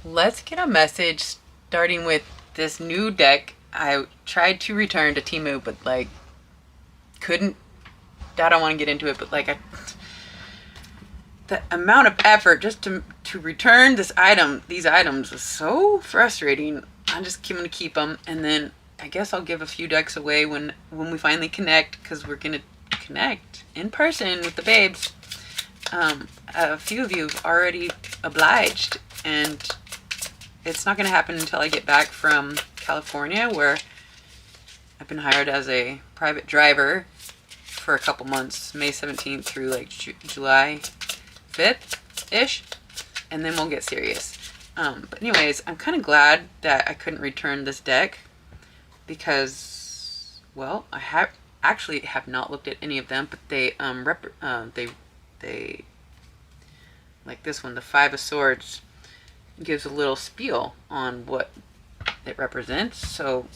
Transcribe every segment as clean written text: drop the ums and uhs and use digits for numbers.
let's get a message starting with this new deck. I tried to return to Timu, but like couldn't. I don't want to get into it, but like the amount of effort just to return these items was so frustrating. I'm just going to keep them, and then I guess I'll give a few decks away when we finally connect, because we're gonna connect in person with the babes. A few of you have already obliged, and it's not gonna happen until I get back from California, where I've been hired as a private driver for a couple months, May 17th through like July 5th-ish, and then we'll get serious. But anyways, I'm kind of glad that I couldn't return this deck, because, well, I have not looked at any of them, but they like this one, the Five of Swords, gives a little spiel on what it represents, so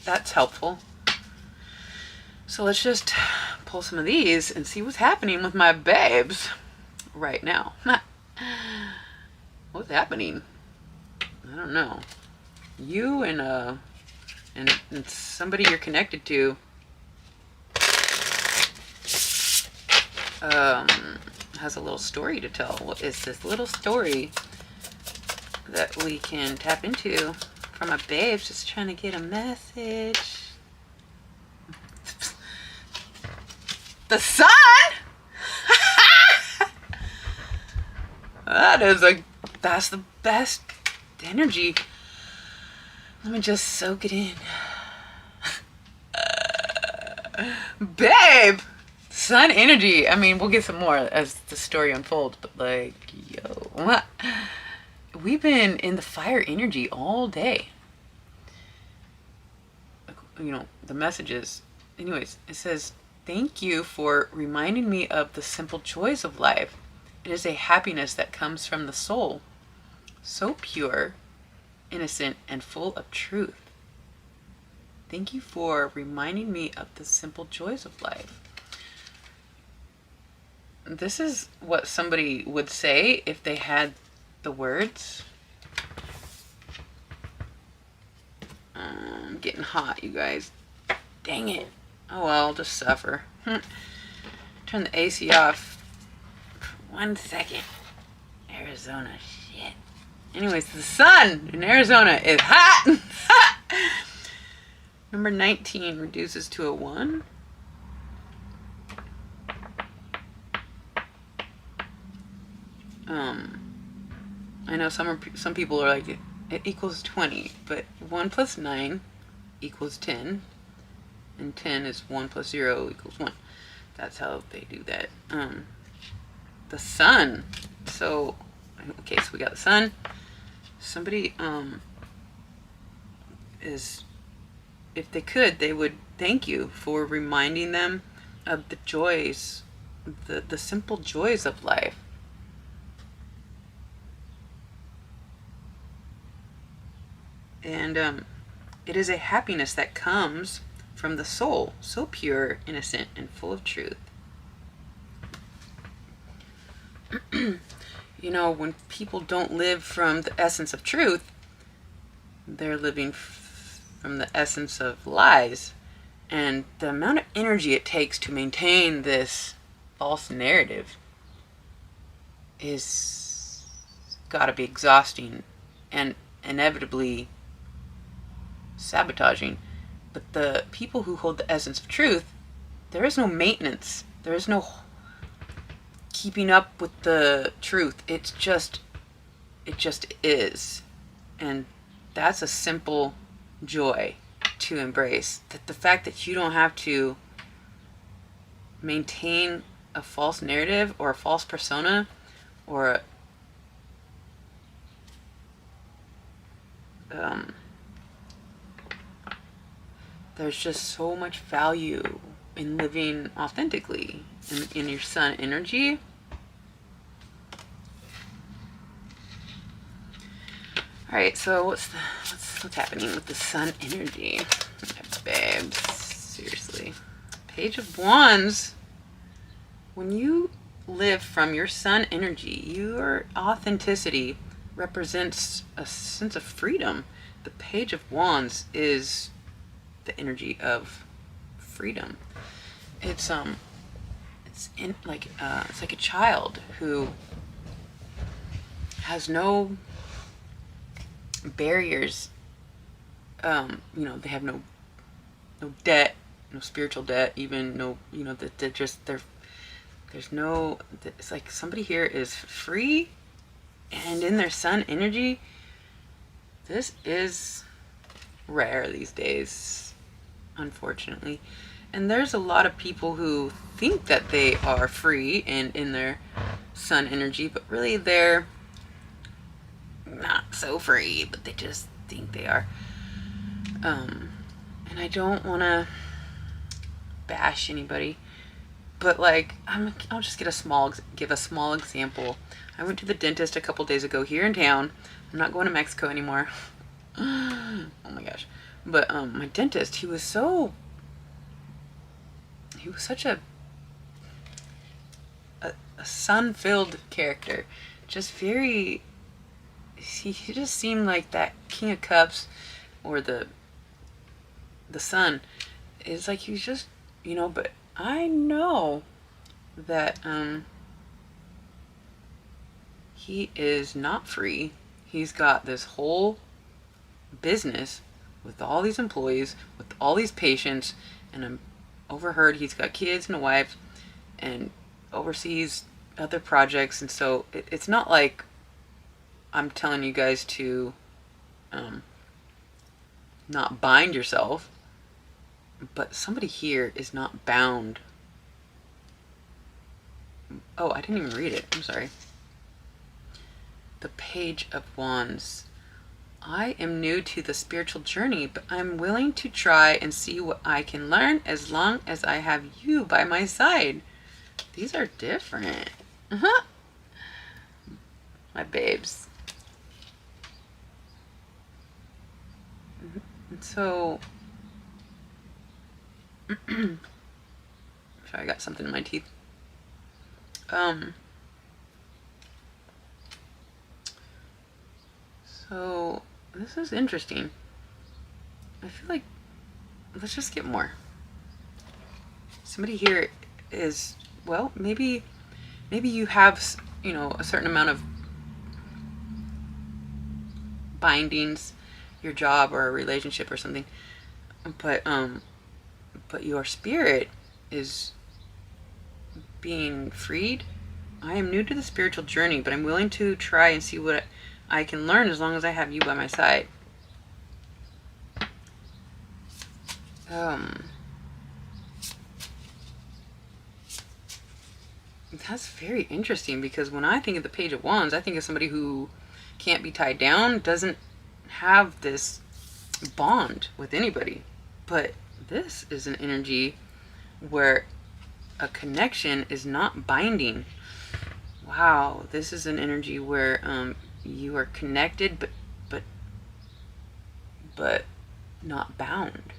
that's helpful. So let's just pull some of these and see what's happening with my babes right now. What's happening? I don't know. You and somebody you're connected to has a little story to tell. What is this little story that we can tap into from a babe just trying to get a message? The sun? That's the best energy. Let me just soak it in. Babe! Sun energy. I mean, we'll get some more as the story unfolds, but like, yo. We've been in the fire energy all day. You know, the messages. Anyways, it says, thank you for reminding me of the simple joys of life. It is a happiness that comes from the soul, so pure, innocent, and full of truth. Thank you for reminding me of the simple joys of life. This is what somebody would say if they had the words. I'm getting hot, you guys. Dang it. Oh well, I'll just suffer. Turn the AC off for 1 second. Arizona, shit. Anyways, the sun in Arizona is hot. Number 19 reduces to a 1. I know some people are like, it equals 20, but 1 plus 9 equals 10, and 10 is 1 plus 0 equals 1. That's how they do that. The sun. So, okay, so we got the sun. Somebody is, if they could, they would thank you for reminding them of the joys, the simple joys of life. And it is a happiness that comes from the soul, so pure, innocent, and full of truth. You know, when people don't live from the essence of truth, they're living from the essence of lies. And the amount of energy it takes to maintain this false narrative is gotta be exhausting and inevitably sabotaging. But the people who hold the essence of truth, there is no maintenance. There is no keeping up with the truth. It just is. And that's a simple joy to embrace. That the fact that you don't have to maintain a false narrative or a false persona or there's just so much value in living authentically in your sun energy. All right, so what's happening with the sun energy? Babes, seriously. Page of Wands. When you live from your sun energy, your authenticity represents a sense of freedom. The Page of Wands is the energy of freedom. It's it's like a child who has no barriers. They have no debt, no spiritual debt, even no, that there's no, it's like somebody here is free and in their sun energy. This is rare these days, unfortunately. And there's a lot of people who think that they are free and in their sun energy, but really they're not so free, but they just think they are. And I don't want to bash anybody, but like I'll just give a small example. I went to the dentist a couple days ago here in town. I'm not going to Mexico anymore. Oh my gosh. But my dentist, he was such a sun-filled character. Just very, he just seemed like that King of Cups, or the sun. It's like he was just, but I know that he is not free. He's got this whole business with all these employees, with all these patients, and I'm overheard he's got kids and a wife and oversees other projects. And so it's not like I'm telling you guys to not bind yourself, but somebody here is not bound. Oh, I didn't even read it. I'm sorry. The Page of Wands. I am new to the spiritual journey, but I'm willing to try and see what I can learn as long as I have you by my side. These are different. My babes. So, sorry, I got something in my teeth. So this is interesting. I feel like, let's just get more. Somebody here is, well, maybe you have, a certain amount of bindings, your job or a relationship or something, but your spirit is being freed. I am new to the spiritual journey, but I'm willing to try and see what I can learn as long as I have you by my side. That's very interesting, because when I think of the Page of Wands, I think of somebody who can't be tied down, doesn't have this bond with anybody. But this is an energy where a connection is not binding. Wow, this is an energy where you are connected, but not bound.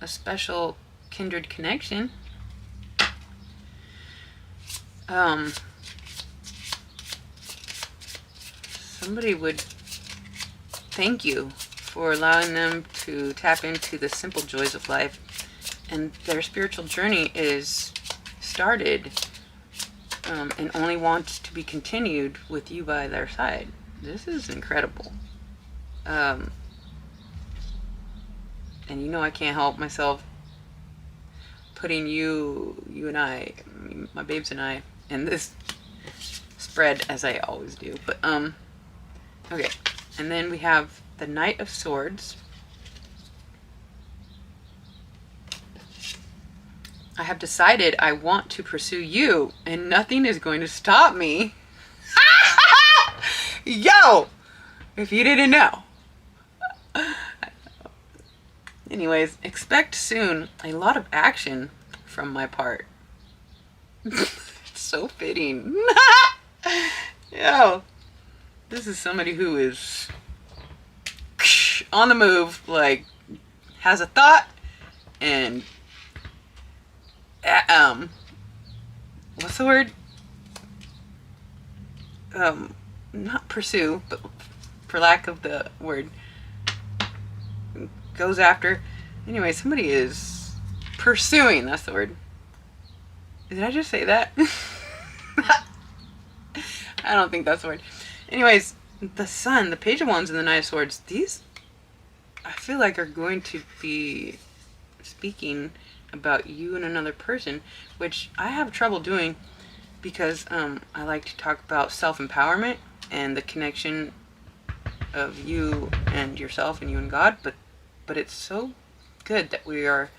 A special kindred connection. Somebody would thank you for allowing them to tap into the simple joys of life, and their spiritual journey is started and only wants to be continued with you by their side. This is incredible. And I can't help myself putting you and I, my babes and I, in this spread, as I always do. But okay, and then we have the Knight of Swords. I have decided I want to pursue you, and nothing is going to stop me. Yo, if you didn't know. Anyways, expect soon a lot of action from my part. It's so fitting. Yo, this is somebody who is on the move, like has a thought and what's the word? Not pursue, but for lack of the word, goes after. Anyway, somebody is pursuing. That's the word. Did I just say that? I don't think that's the word. Anyways, the Sun, the Page of Wands, and the Knight of Swords, these I feel like are going to be speaking about you and another person, which I have trouble doing because I like to talk about self-empowerment and the connection of you and yourself and you and God, but it's so good that we are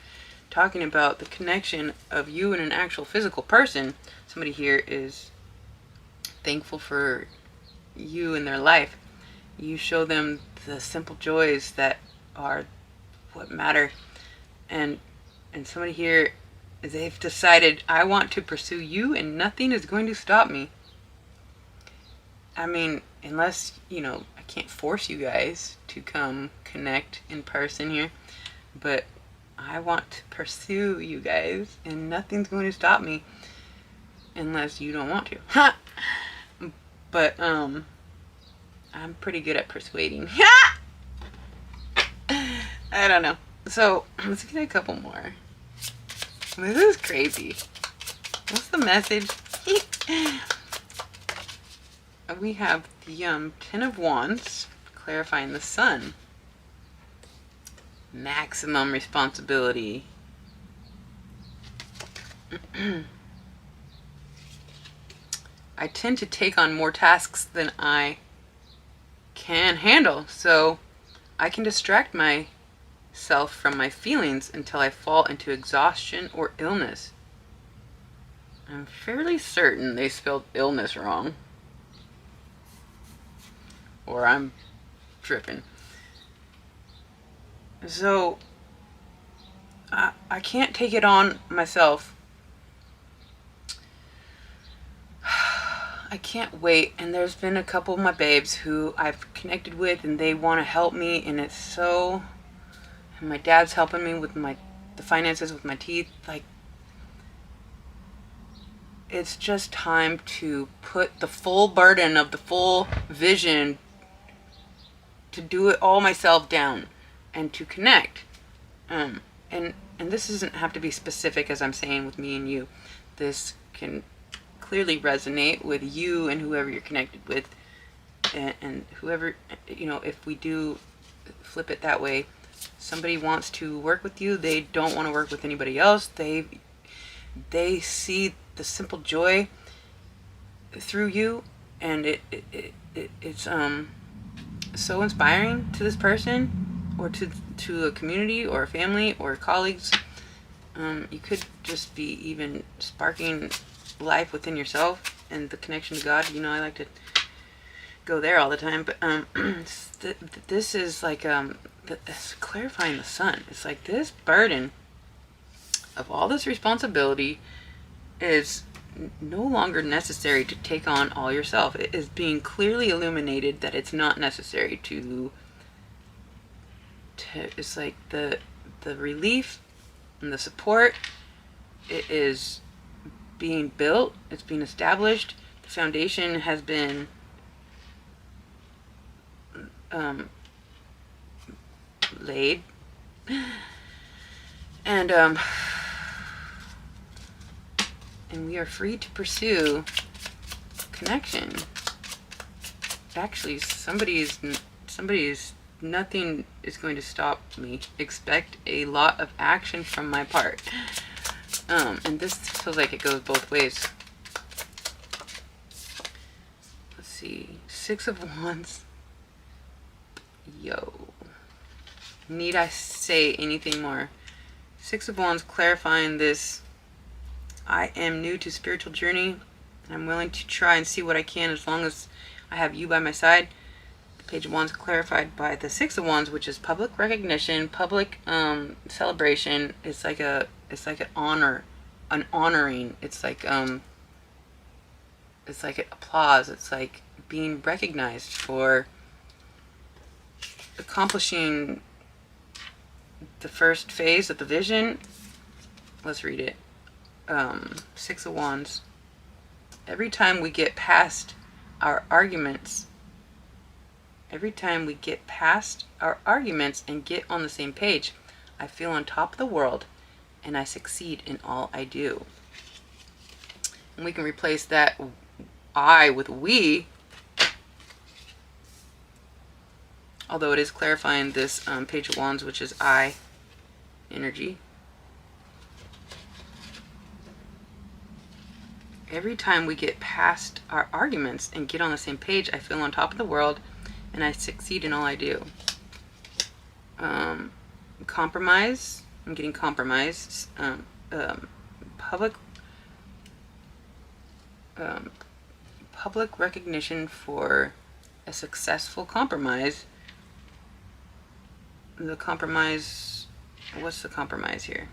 talking about the connection of you and an actual physical person. Somebody here is thankful for you in their life. You show them the simple joys that are what matter, and somebody here, they've decided, I want to pursue you and nothing is going to stop me. I mean, unless, I can't force you guys to come connect in person here, but I want to pursue you guys and nothing's going to stop me unless you don't want to. But I'm pretty good at persuading. I don't know. So let's get a couple more. This is crazy. What's the message? We have the Ten of Wands, clarifying the Sun. Maximum responsibility. I tend to take on more tasks than I can handle, so I can distract myself from my feelings until I fall into exhaustion or illness. I'm fairly certain they spelled illness wrong. Or I'm tripping. So, I can't take it on myself. I can't wait. And there's been a couple of my babes who I've connected with and they want to help me, and it's so... And my dad's helping me with the finances, with my teeth. Like, it's just time to put the full burden of the full vision, to do it all myself down and to connect. And this doesn't have to be specific, as I'm saying, with me and you. This can clearly resonate with you and whoever you're connected with, and whoever, if we do flip it that way, somebody wants to work with you, they don't want to work with anybody else, they see the simple joy through you, and it's so inspiring to this person, or to a community or a family or colleagues. You could just be even sparking life within yourself and the connection to God. I like to go there all the time, but this is like it's clarifying the Sun. It's like this burden of all this responsibility is no longer necessary to take on all yourself. It is being clearly illuminated that it's not necessary to it's like the relief and the support, it is being built, it's being established, the foundation has been laid, and we are free to pursue connection. Actually, somebody's nothing is going to stop me. Expect a lot of action from my part. And this feels like it goes both ways. Let's see. Six of Wands. Yo. Need I say anything more? Six of Wands clarifying this. I am new to spiritual journey. I'm willing to try and see what I can as long as I have you by my side. The Page of Wands clarified by the Six of Wands, which is public recognition, public celebration. It's like an honor, an honoring. It's like an applause. It's like being recognized for accomplishing the first phase of the vision. Let's read it. Six of Wands. Every time we get past our arguments, and get on the same page, I feel on top of the world and I succeed in all I do. And we can replace that I with we, although it is clarifying this Page of Wands, which is I energy. Every time we get past our arguments and get on the same page, I feel on top of the world and I succeed in all I do. Compromise. I'm getting compromised. Public recognition for a successful compromise. The compromise, what's the compromise here?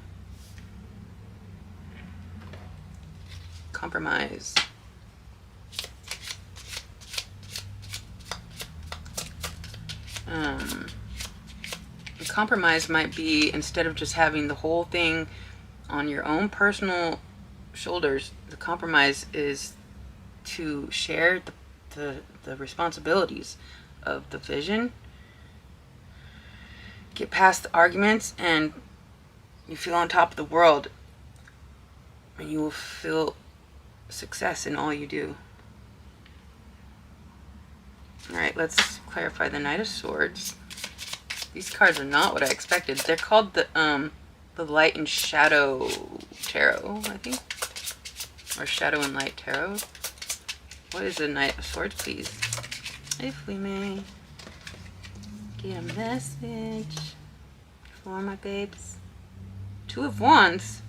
Compromise. Compromise might be, instead of just having the whole thing on your own personal shoulders, the compromise is to share the responsibilities of the vision, get past the arguments, and you feel on top of the world, and you will feel success in all you do. Alright, let's clarify the Knight of Swords. These cards are not what I expected. They're called the Light and Shadow Tarot, I think. Or Shadow and Light Tarot. What is the Knight of Swords, please? If we may get a message for my babes. Two of Wands.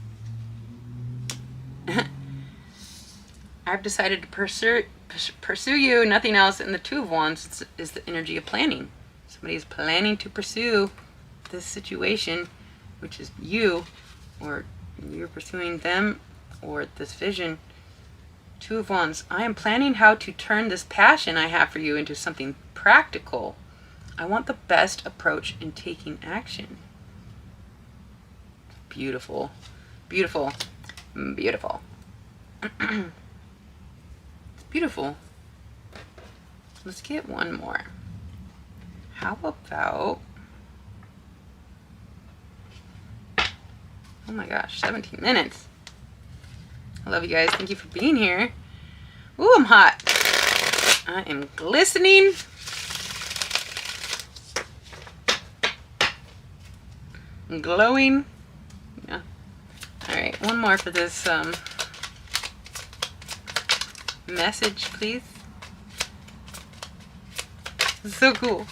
I've decided to pursue you, nothing else. And the Two of Wands is the energy of planning. Somebody is planning to pursue this situation, which is you, or you're pursuing them, or this vision. Two of Wands. I am planning how to turn this passion I have for you into something practical. I want the best approach in taking action. Beautiful. Beautiful. Beautiful. It's beautiful. Let's get one more. How about... Oh my gosh, 17 minutes. I love you guys. Thank you for being here. Ooh, I'm hot. I am glistening. I'm glowing. Yeah. Alright, one more for this message, please. It's so cool.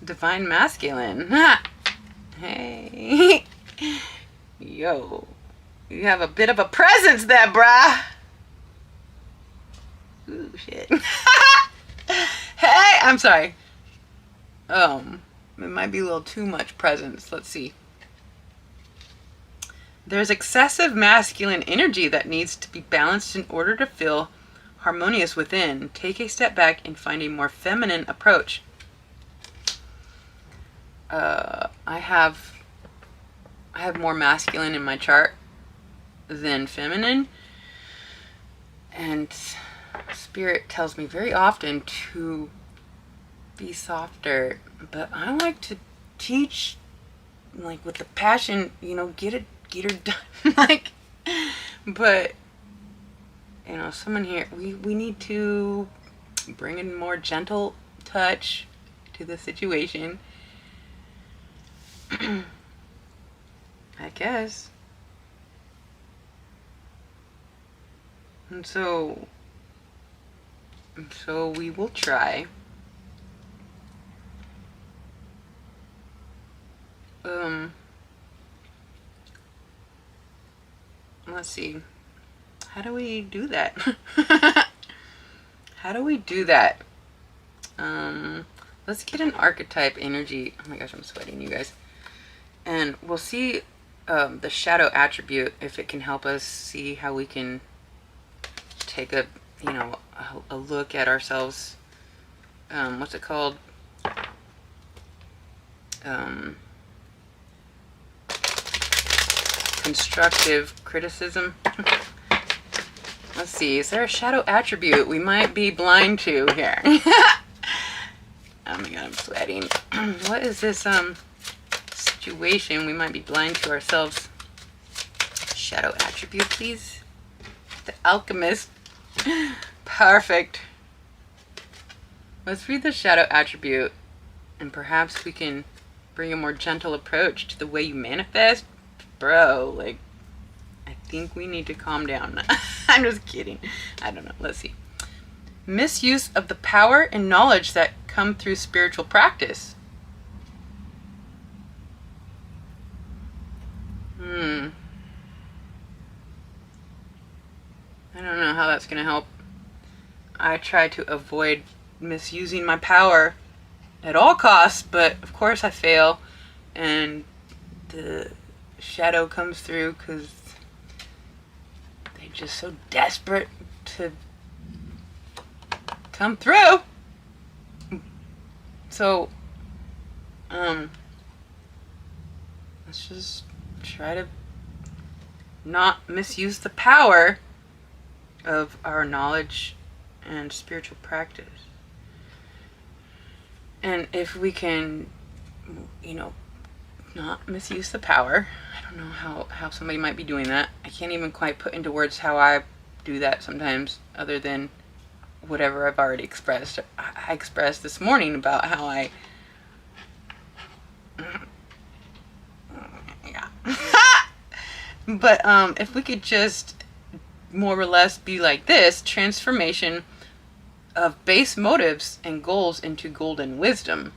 Divine Masculine. Hey. Yo. You have a bit of a presence there, brah. Ooh, shit. Hey, I'm sorry. It might be a little too much presence. Let's see. There's excessive masculine energy that needs to be balanced in order to feel harmonious within. Take a step back and find a more feminine approach. I have more masculine in my chart than feminine, and Spirit tells me very often to be softer, but I like to teach like with the passion, you know, get her done. Like, but you know, someone here, we need to bring in more gentle touch to the situation. I guess. And so we will try. Let's see. How do we do that? How do we do that? Let's get an archetype energy. Oh my gosh, I'm sweating, you guys. And we'll see the shadow attribute, if it can help us see how we can take a look at ourselves. What's it called? Constructive criticism. Let's see. Is there a shadow attribute we might be blind to here? Oh my god, I'm sweating. What is this situation we might be blind to ourselves? Shadow attribute, please. The alchemist. Perfect. Let's read the shadow attribute, and perhaps we can bring a more gentle approach to the way you manifest. Bro, like, I think we need to calm down. I'm just kidding. I don't know. Let's see. Misuse of the power and knowledge that come through spiritual practice. I don't know how that's going to help. I try to avoid misusing my power at all costs, but of course I fail, and the shadow comes through because they're just so desperate to come through. So let's just try to not misuse the power of our knowledge and spiritual practice. And if we can, not misuse the power, I don't know how somebody might be doing that. I can't even quite put into words how I do that sometimes, other than whatever I've already expressed. I expressed this morning about how yeah. But if we could just more or less be like this: transformation of base motives and goals into golden wisdom.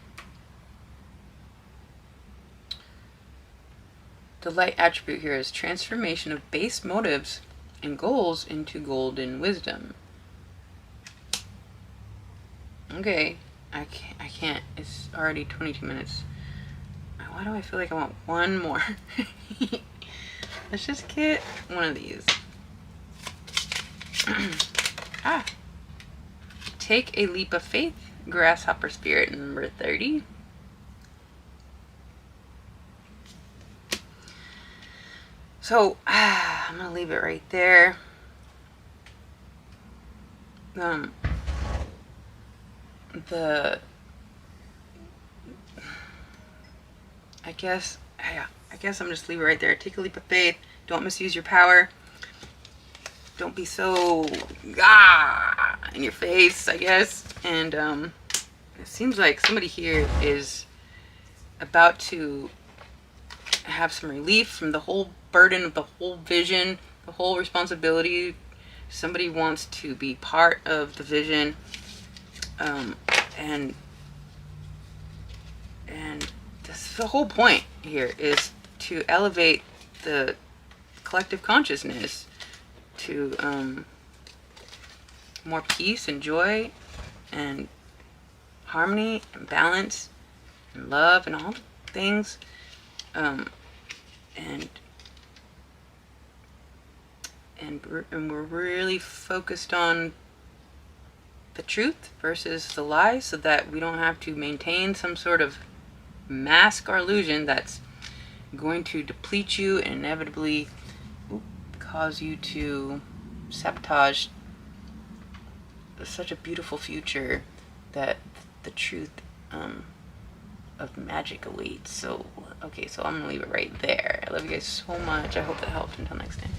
The light attribute here is transformation of base motives and goals into golden wisdom. Okay, I can't. It's already 22 minutes. Why do I feel like I want one more? Let's just get one of these. Take a leap of faith, grasshopper spirit, number 30. So I'm gonna leave it right there. I guess I'm just leave it right there. Take a leap of faith. Don't misuse your power. Don't be so in your face, I guess. And it seems like somebody here is about to have some relief from the whole burden of the whole vision, the whole responsibility. Somebody wants to be part of the vision, and that's the whole point here, is to elevate the collective consciousness to more peace and joy and harmony and balance and love and all the things, and we're really focused on the truth versus the lie, so that we don't have to maintain some sort of mask or illusion that's going to deplete you and inevitably cause you to sabotage such a beautiful future that the truth of magic awaits. So, okay, so I'm gonna leave it right there. I love you guys so much. I hope that helped. Until next time.